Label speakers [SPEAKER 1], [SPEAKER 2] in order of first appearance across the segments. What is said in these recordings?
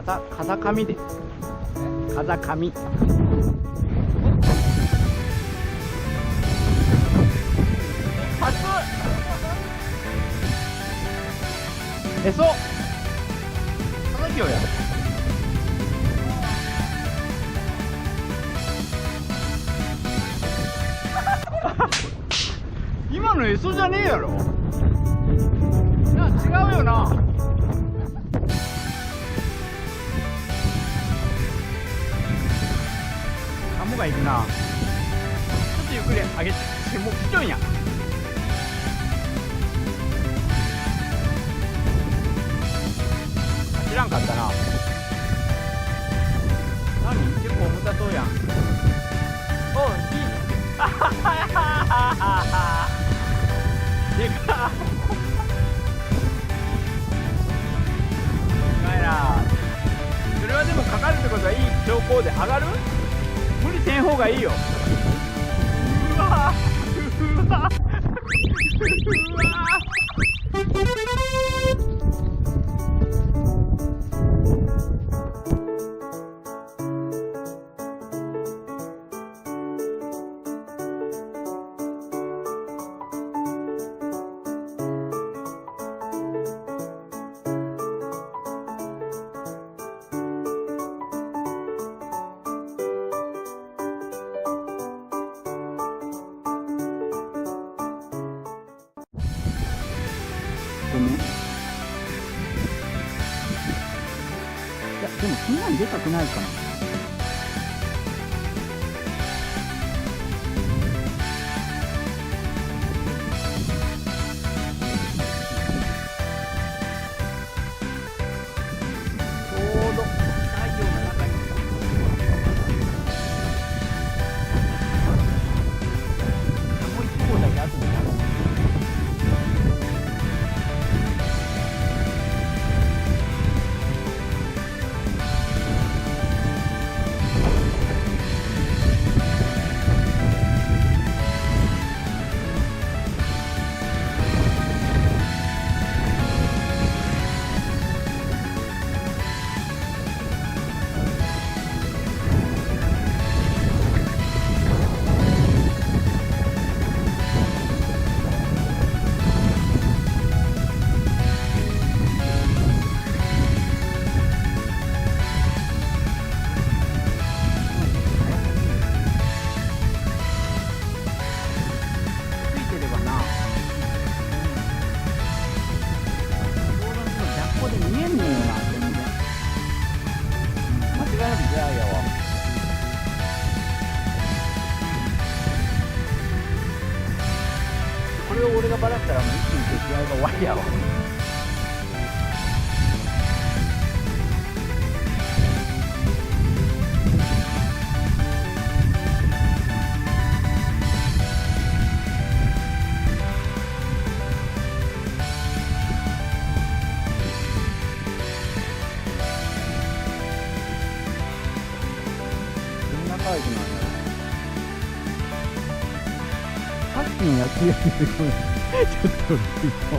[SPEAKER 1] 風上です。風上。初えそう佐々木よや今のエソじゃねえやろな、違うよな。カモがいるな。ちょっとゆっくり上げて、もう来ちょんや。知らんかったな。何結構重たそうやん。おう、いい。あはははは。でかっ。うまいな。それはでもかかるってことはいい兆候で、上がる？無理せん方がいいよ。うわうわうわ。ごめん。いや、でもそんなにでかくないかな。ちょうど太陽の中に。もう一方だけ後になる。これを俺がバラしたらもう一気に試合が終わりやわ。こんなサイズなんや。さっきの野球やってこれちょっとびっくりした。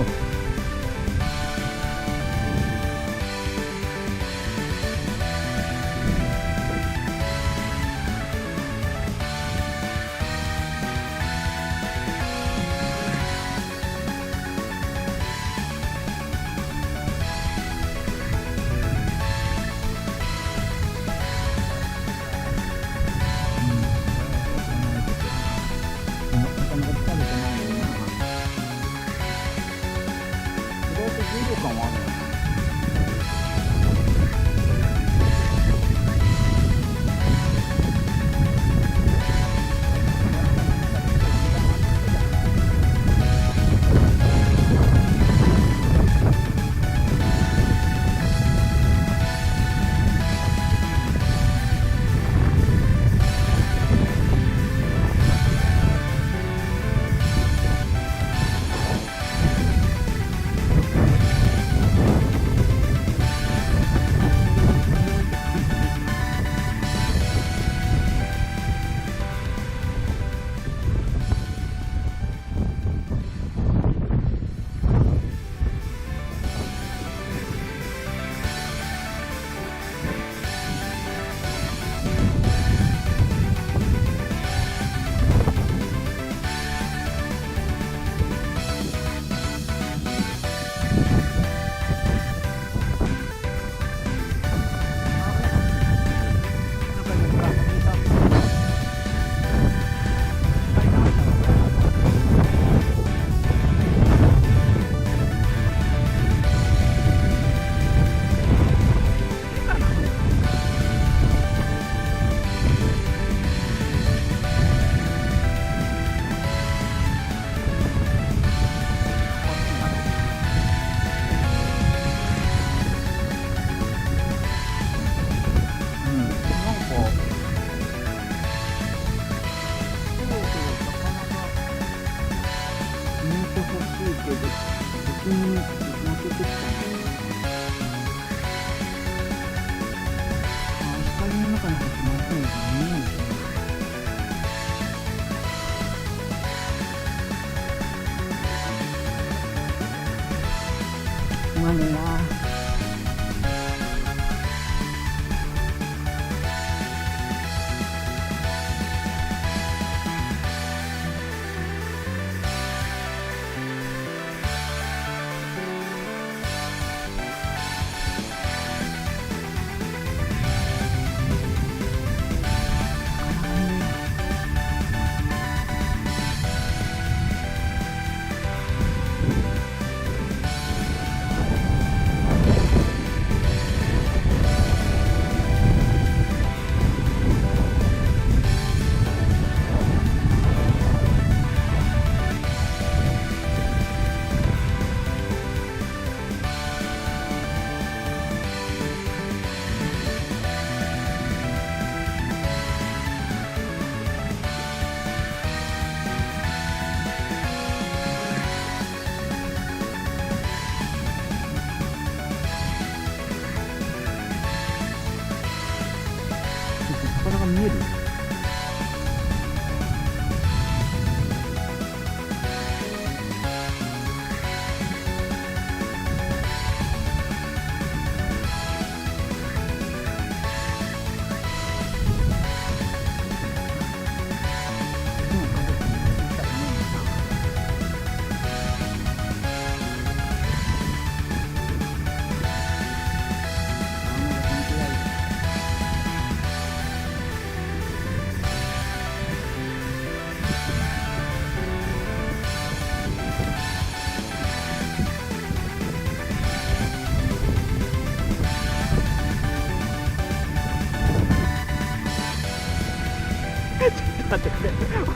[SPEAKER 1] 待って、これ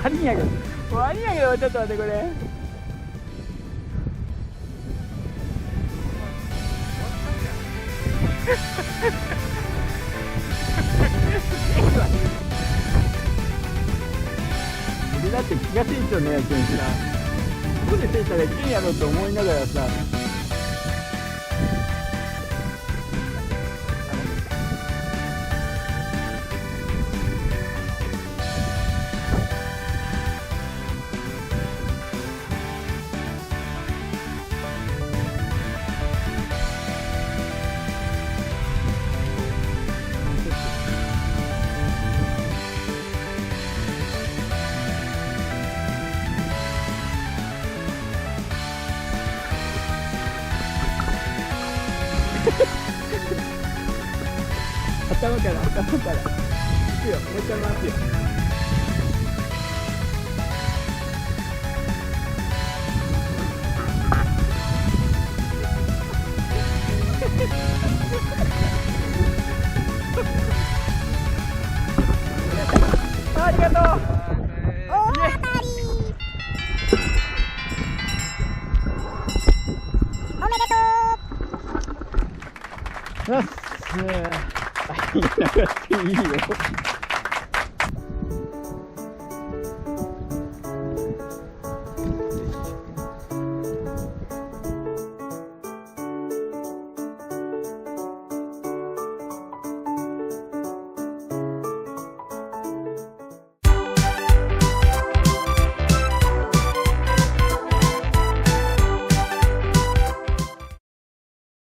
[SPEAKER 1] 悪いんやけど、悪いんやけど、ちょっと待って、これ俺だって気がついちゃうのやつにさ、ここでついたらいけんやろと思いながらさ、頭から行くよ、もう一回回すよ。ありがとう。